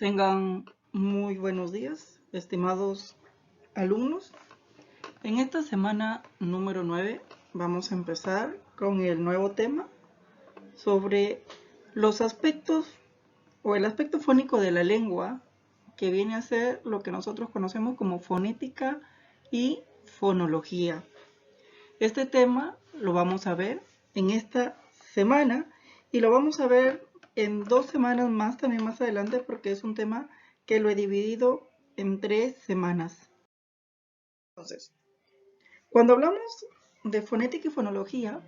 Tengan muy buenos días, estimados alumnos. En esta semana número 9 vamos a empezar con el nuevo tema sobre los aspectos o el aspecto fónico de la lengua, que viene a ser lo que nosotros conocemos como fonética y fonología. Este tema lo vamos a ver en esta semana y lo vamos a ver en 2 semanas más, también más adelante, porque es un tema que lo he dividido en 3 semanas. Entonces, cuando hablamos de fonética y fonología,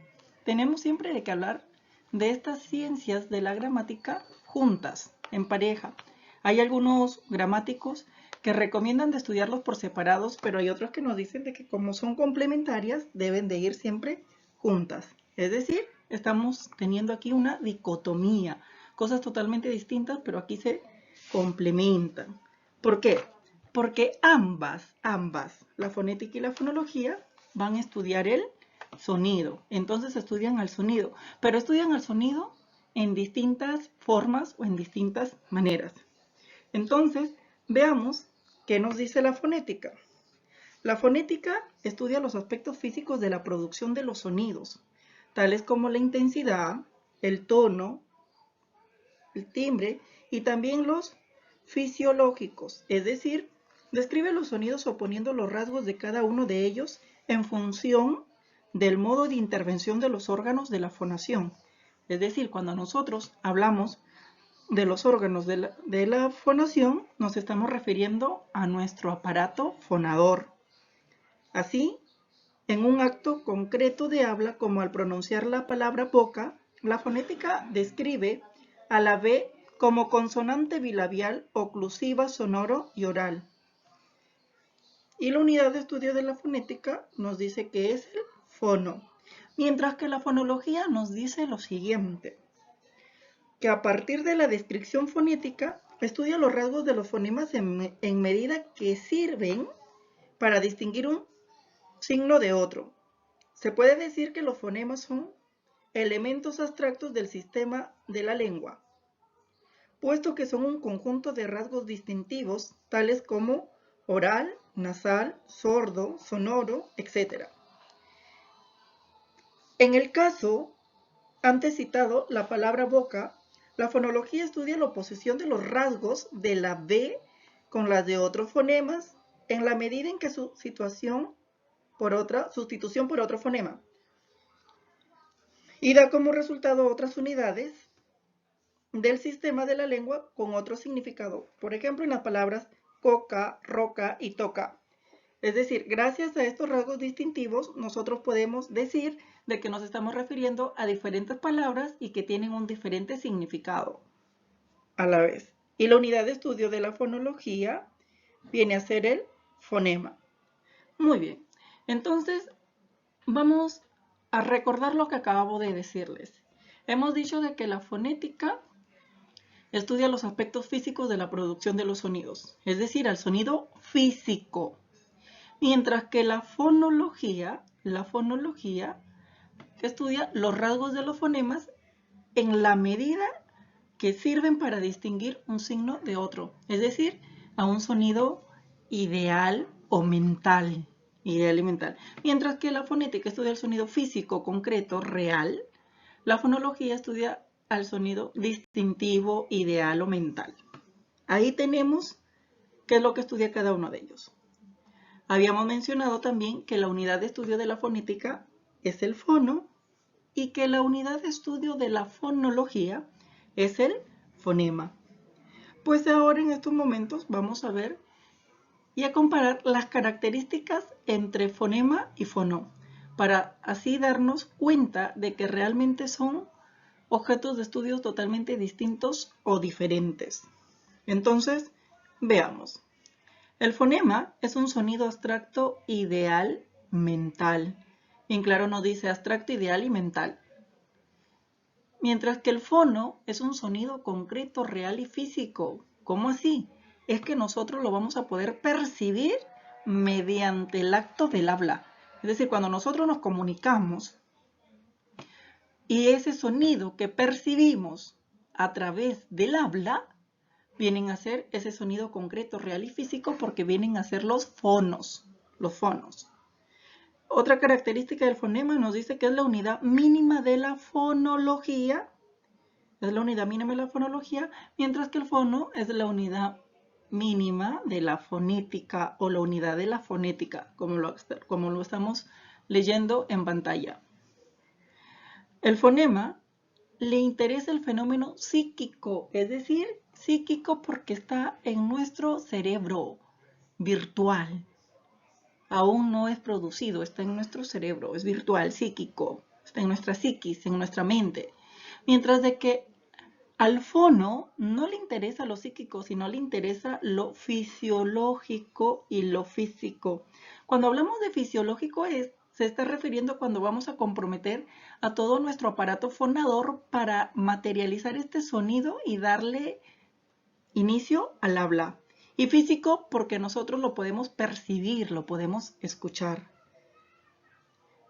tenemos siempre de que hablar de estas ciencias de la gramática juntas, en pareja. Hay algunos gramáticos que recomiendan de estudiarlos por separados, pero hay otros que nos dicen de que como son complementarias, deben de ir siempre juntas. Es decir, estamos teniendo aquí una dicotomía, cosas totalmente distintas, pero aquí se complementan. ¿Por qué? Porque ambas, la fonética y la fonología, van a estudiar el sonido. Entonces estudian al sonido, pero estudian al sonido en distintas formas o en distintas maneras. Entonces, veamos qué nos dice la fonética. La fonética estudia los aspectos físicos de la producción de los sonidos, tales como la intensidad, el tono, el timbre y también los fisiológicos, es decir, describe los sonidos oponiendo los rasgos de cada uno de ellos en función del modo de intervención de los órganos de la fonación. Es decir, cuando nosotros hablamos de los órganos de la fonación, nos estamos refiriendo a nuestro aparato fonador. Así, en un acto concreto de habla, como al pronunciar la palabra boca, la fonética describe a la B como consonante bilabial, oclusiva, sonoro y oral. Y la unidad de estudio de la fonética nos dice que es el fono, mientras que la fonología nos dice lo siguiente: que a partir de la descripción fonética estudia los rasgos de los fonemas en medida que sirven para distinguir un signo de otro. Se puede decir que los fonemas son elementos abstractos del sistema de la lengua, puesto que son un conjunto de rasgos distintivos, tales como oral, nasal, sordo, sonoro, etc. En el caso antes citado, la palabra boca, la fonología estudia la oposición de los rasgos de la B con las de otros fonemas en la medida en que su sustitución por otro fonema, y da como resultado otras unidades del sistema de la lengua con otro significado. Por ejemplo, en las palabras coca, roca y toca. Es decir, gracias a estos rasgos distintivos, nosotros podemos decir de que nos estamos refiriendo a diferentes palabras y que tienen un diferente significado a la vez. Y la unidad de estudio de la fonología viene a ser el fonema. Muy bien, entonces vamos a recordar lo que acabo de decirles. Hemos dicho de que la fonética estudia los aspectos físicos de la producción de los sonidos, es decir, al sonido físico. Mientras que la fonología estudia los rasgos de los fonemas en la medida que sirven para distinguir un signo de otro, es decir, a un sonido ideal o mental, ideal y mental. Mientras que la fonética estudia el sonido físico, concreto, real, la fonología estudia al sonido distintivo, ideal o mental. Ahí tenemos qué es lo que estudia cada uno de ellos. Habíamos mencionado también que la unidad de estudio de la fonética es el fono y que la unidad de estudio de la fonología es el fonema. Pues ahora en estos momentos vamos a ver y a comparar las características entre fonema y fono, para así darnos cuenta de que realmente son objetos de estudio totalmente distintos o diferentes. Entonces, veamos. El fonema es un sonido abstracto ideal mental. En claro nos dice abstracto, ideal y mental. Mientras que el fono es un sonido concreto, real y físico. ¿Cómo así? Es que nosotros lo vamos a poder percibir mediante el acto del habla. Es decir, cuando nosotros nos comunicamos y ese sonido que percibimos a través del habla, vienen a ser ese sonido concreto, real y físico, porque vienen a ser los fonos. Otra característica del fonema nos dice que es la unidad mínima de la fonología. Es la unidad mínima de la fonología, mientras que el fono es la unidad mínima de la fonética o la unidad de la fonética, como lo estamos leyendo en pantalla. El fonema le interesa el fenómeno psíquico, es decir, psíquico porque está en nuestro cerebro virtual. Aún no es producido, está en nuestro cerebro, es virtual, psíquico, está en nuestra psiquis, en nuestra mente. Mientras de que al fono no le interesa lo psíquico, sino le interesa lo fisiológico y lo físico. Cuando hablamos de fisiológico se está refiriendo cuando vamos a comprometer a todo nuestro aparato fonador para materializar este sonido y darle inicio al habla. Y físico porque nosotros lo podemos percibir, lo podemos escuchar.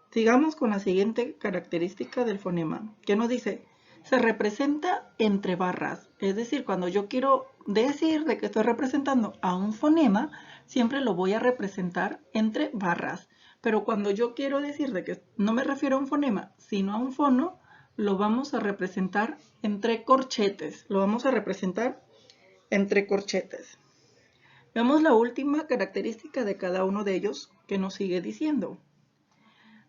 Sigamos con la siguiente característica del fonema, que nos dice: se representa entre barras. Es decir, cuando yo quiero decir de que estoy representando a un fonema, siempre lo voy a representar entre barras. Pero cuando yo quiero decir de que no me refiero a un fonema, sino a un fono, lo vamos a representar entre corchetes. Veamos la última característica de cada uno de ellos que nos sigue diciendo.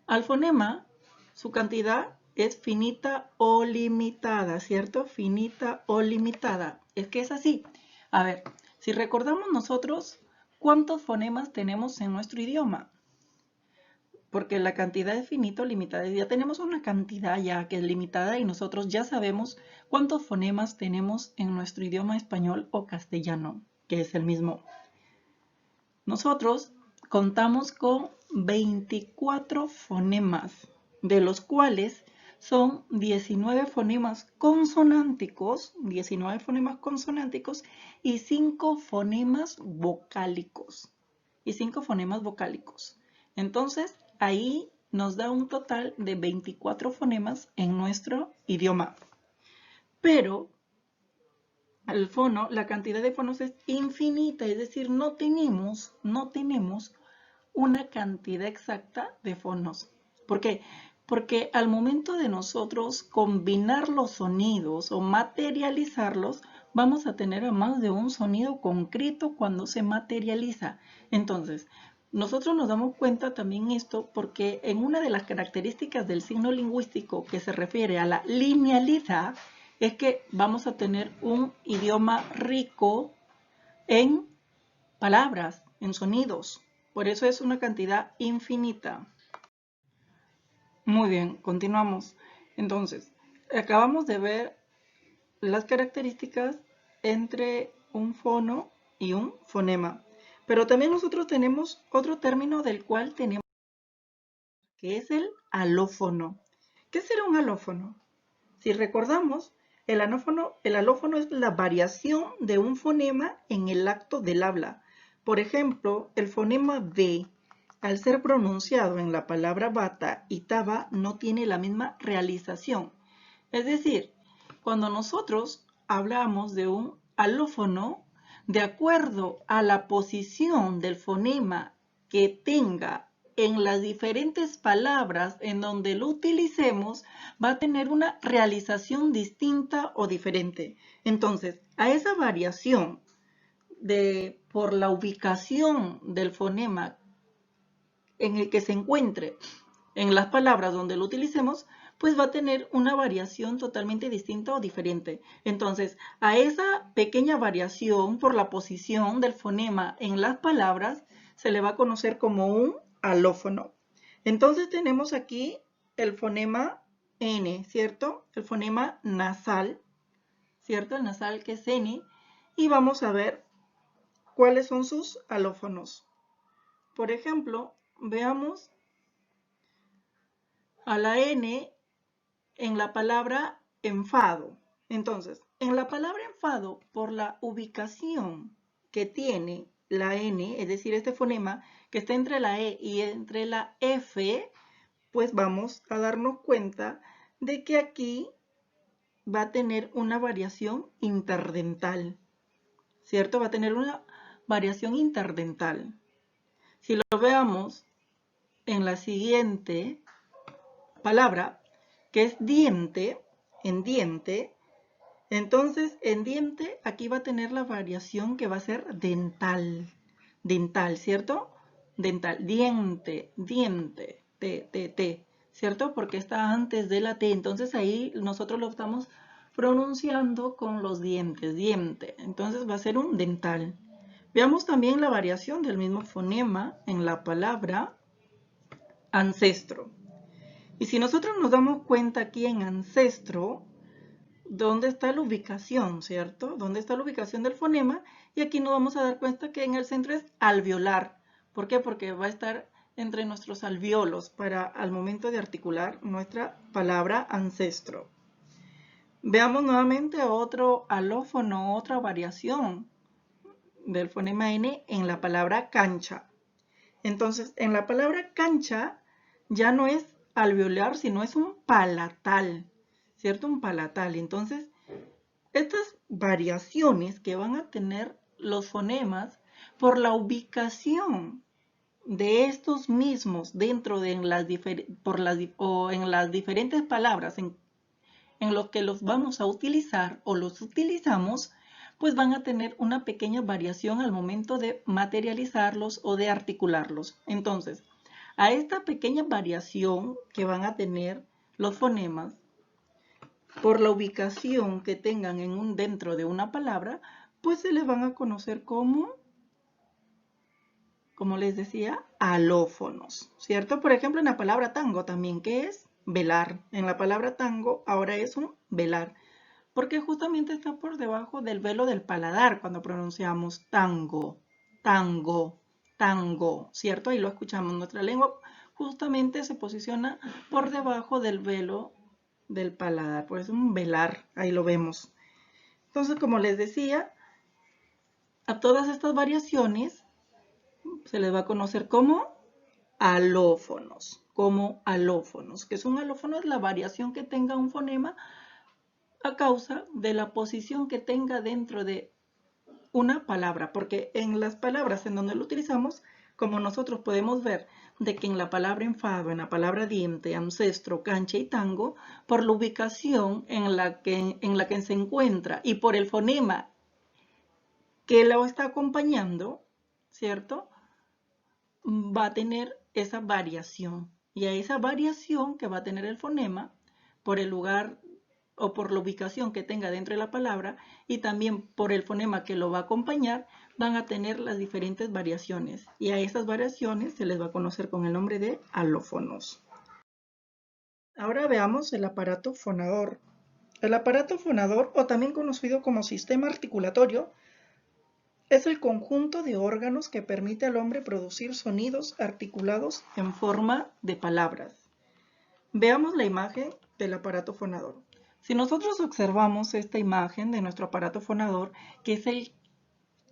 Al fonema, su cantidad es finita o limitada, ¿cierto? Finita o limitada. Es que es así. A ver, si recordamos nosotros, ¿cuántos fonemas tenemos en nuestro idioma? Porque la cantidad es finita o limitada. Ya tenemos una cantidad ya que es limitada y nosotros ya sabemos cuántos fonemas tenemos en nuestro idioma español o castellano, que es el mismo. Nosotros contamos con 24 fonemas, de los cuales son 19 fonemas consonánticos, y 5 fonemas vocálicos. Entonces, ahí nos da un total de 24 fonemas en nuestro idioma. Pero el fono, la cantidad de fonos es infinita, es decir, no tenemos una cantidad exacta de fonos. ¿Por qué? Porque al momento de nosotros combinar los sonidos o materializarlos, vamos a tener a más de un sonido concreto cuando se materializa. Entonces, nosotros nos damos cuenta también esto porque en una de las características del signo lingüístico que se refiere a la linealidad, es que vamos a tener un idioma rico en palabras, en sonidos. Por eso es una cantidad infinita. Muy bien, continuamos. Entonces, acabamos de ver las características entre un fono y un fonema. Pero también nosotros tenemos otro término del cual tenemos, que es el alófono. ¿Qué será un alófono? Si recordamos, el alófono es la variación de un fonema en el acto del habla. Por ejemplo, el fonema B, al ser pronunciado en la palabra bata y taba, no tiene la misma realización. Es decir, cuando nosotros hablamos de un alófono, de acuerdo a la posición del fonema que tenga en las diferentes palabras en donde lo utilicemos, va a tener una realización distinta o diferente. Entonces, a esa variación por la ubicación del fonema en el que se encuentre en las palabras donde lo utilicemos, pues va a tener una variación totalmente distinta o diferente. Entonces, a esa pequeña variación por la posición del fonema en las palabras, se le va a conocer como un alófono. Entonces tenemos aquí el fonema N, ¿cierto? El fonema nasal, ¿cierto? El nasal que es N. Y vamos a ver cuáles son sus alófonos. Por ejemplo, veamos a la N en la palabra enfado. Entonces, en la palabra enfado, por la ubicación que tiene la N, es decir, este fonema que está entre la E y entre la F, pues vamos a darnos cuenta de que aquí va a tener una variación interdental. ¿cierto? Va a tener una variación interdental. Si lo veamos en la siguiente palabra, que es diente, en diente, entonces en diente aquí va a tener la variación que va a ser dental, dental, ¿cierto? Dental, diente, diente, T, ¿cierto? Porque está antes de la T, entonces ahí nosotros lo estamos pronunciando con los dientes, diente, entonces va a ser un dental. Veamos también la variación del mismo fonema en la palabra ancestro. Y si nosotros nos damos cuenta aquí en ancestro, ¿dónde está la ubicación, cierto? ¿Dónde está la ubicación del fonema? Y aquí nos vamos a dar cuenta que en el centro es alveolar. ¿Por qué? Porque va a estar entre nuestros alveolos para al momento de articular nuestra palabra ancestro. Veamos nuevamente otro alófono, otra variación del fonema N en la palabra cancha. Entonces, en la palabra cancha ya no es alveolar, sino es un palatal, ¿cierto? Un palatal. Entonces, estas variaciones que van a tener los fonemas por la ubicación de estos mismos dentro de en las diferentes palabras en los que los vamos a utilizar o los utilizamos, pues van a tener una pequeña variación al momento de materializarlos o de articularlos. Entonces, a esta pequeña variación que van a tener los fonemas, por la ubicación que tengan dentro de una palabra, pues se les van a conocer como les decía, alófonos, ¿cierto? Por ejemplo, en la palabra tango también, ¿qué es? Velar. En la palabra tango ahora es un velar, porque justamente está por debajo del velo del paladar cuando pronunciamos tango, tango, tango, ¿cierto? Ahí lo escuchamos. Nuestra lengua justamente se posiciona por debajo del velo del paladar, pues es un velar, ahí lo vemos. Entonces, como les decía, a todas estas variaciones se les va a conocer como alófonos, que es un alófono, es la variación que tenga un fonema a causa de la posición que tenga dentro de una palabra, porque en las palabras en donde lo utilizamos, como nosotros podemos ver, de que en la palabra enfado, en la palabra diente, ancestro, cancha y tango, por la ubicación en la que se encuentra y por el fonema que lo está acompañando, ¿cierto? Va a tener esa variación. Y a esa variación que va a tener el fonema, por el lugar o por la ubicación que tenga dentro de la palabra y también por el fonema que lo va a acompañar, van a tener las diferentes variaciones. Y a esas variaciones se les va a conocer con el nombre de alófonos. Ahora veamos el aparato fonador. El aparato fonador, o también conocido como sistema articulatorio, es el conjunto de órganos que permite al hombre producir sonidos articulados en forma de palabras. Veamos la imagen del aparato fonador. Si nosotros observamos esta imagen de nuestro aparato fonador, que es el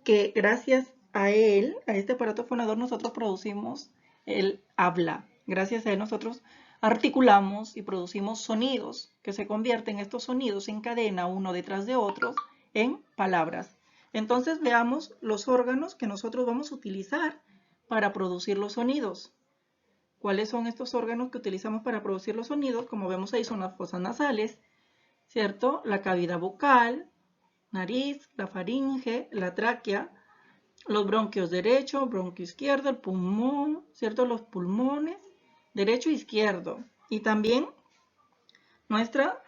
que gracias a él, a este aparato fonador, nosotros producimos el habla. Gracias a él nosotros articulamos y producimos sonidos que se convierten estos sonidos en cadena uno detrás de otros en palabras. Entonces veamos los órganos que nosotros vamos a utilizar para producir los sonidos. ¿Cuáles son estos órganos que utilizamos para producir los sonidos? Como vemos ahí son las fosas nasales, ¿cierto? La cavidad vocal, nariz, la faringe, la tráquea, los bronquios derecho, bronquio izquierdo, el pulmón, ¿cierto? Los pulmones, derecho e izquierdo. Y también nuestro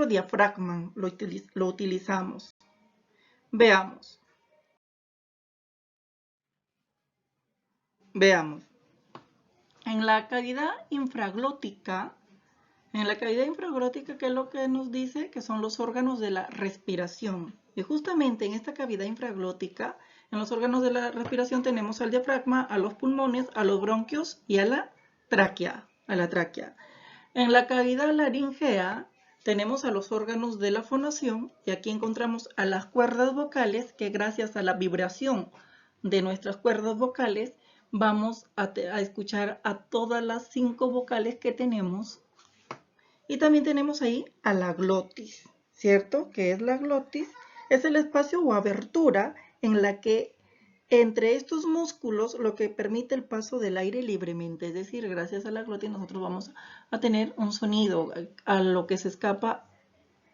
diafragma lo utilizamos. Veamos. En la cavidad infraglótica, ¿qué es lo que nos dice? Que son los órganos de la respiración. Y justamente en esta cavidad infraglótica, en los órganos de la respiración tenemos al diafragma, a los pulmones, a los bronquios y a la tráquea. En la cavidad laringea tenemos a los órganos de la fonación y aquí encontramos a las cuerdas vocales que gracias a la vibración de nuestras cuerdas vocales vamos a escuchar a todas las 5 vocales que tenemos. Y también tenemos ahí a la glotis, ¿cierto? ¿Qué es la glotis? Es el espacio o abertura en la que entre estos músculos lo que permite el paso del aire libremente, es decir, gracias a la glotis nosotros vamos a tener un sonido a lo que se escapa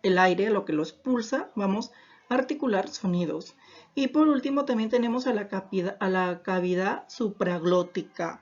el aire, a lo que lo expulsa, vamos a articular sonidos. Y por último también tenemos a la cavidad supraglótica.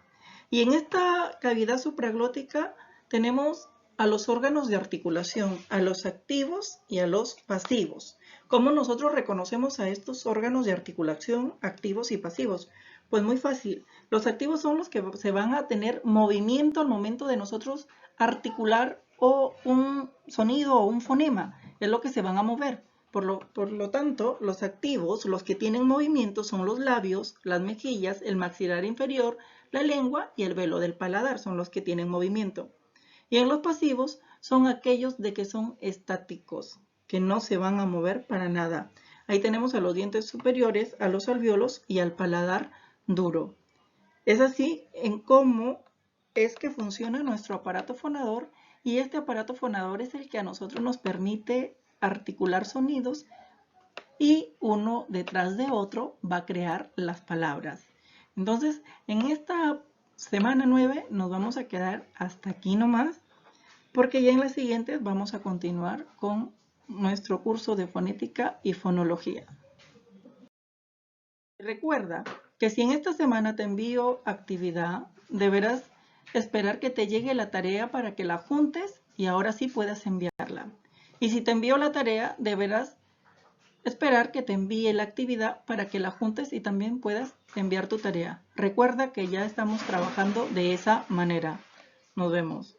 Y en esta cavidad supraglótica tenemos a los órganos de articulación, a los activos y a los pasivos. ¿Cómo nosotros reconocemos a estos órganos de articulación activos y pasivos? Pues muy fácil. Los activos son los que se van a tener movimiento al momento de nosotros articular o un sonido o un fonema. Es lo que se van a mover. Por lo tanto, los activos, los que tienen movimiento, son los labios, las mejillas, el maxilar inferior, la lengua y el velo del paladar, son los que tienen movimiento. Y en los pasivos son aquellos de que son estáticos, que no se van a mover para nada. Ahí tenemos a los dientes superiores, a los alvéolos y al paladar duro. Es así en cómo es que funciona nuestro aparato fonador, y este aparato fonador es el que a nosotros nos permite articular sonidos y uno detrás de otro va a crear las palabras. Entonces, en esta semana 9 nos vamos a quedar hasta aquí nomás, porque ya en las siguientes vamos a continuar con nuestro curso de fonética y fonología. Recuerda que si en esta semana te envío actividad, deberás esperar que te llegue la tarea para que la juntes y ahora sí puedas enviarla. Y si te envío la tarea, deberás esperar que te envíe la actividad para que la juntes y también puedas enviar tu tarea. Recuerda que ya estamos trabajando de esa manera. Nos vemos.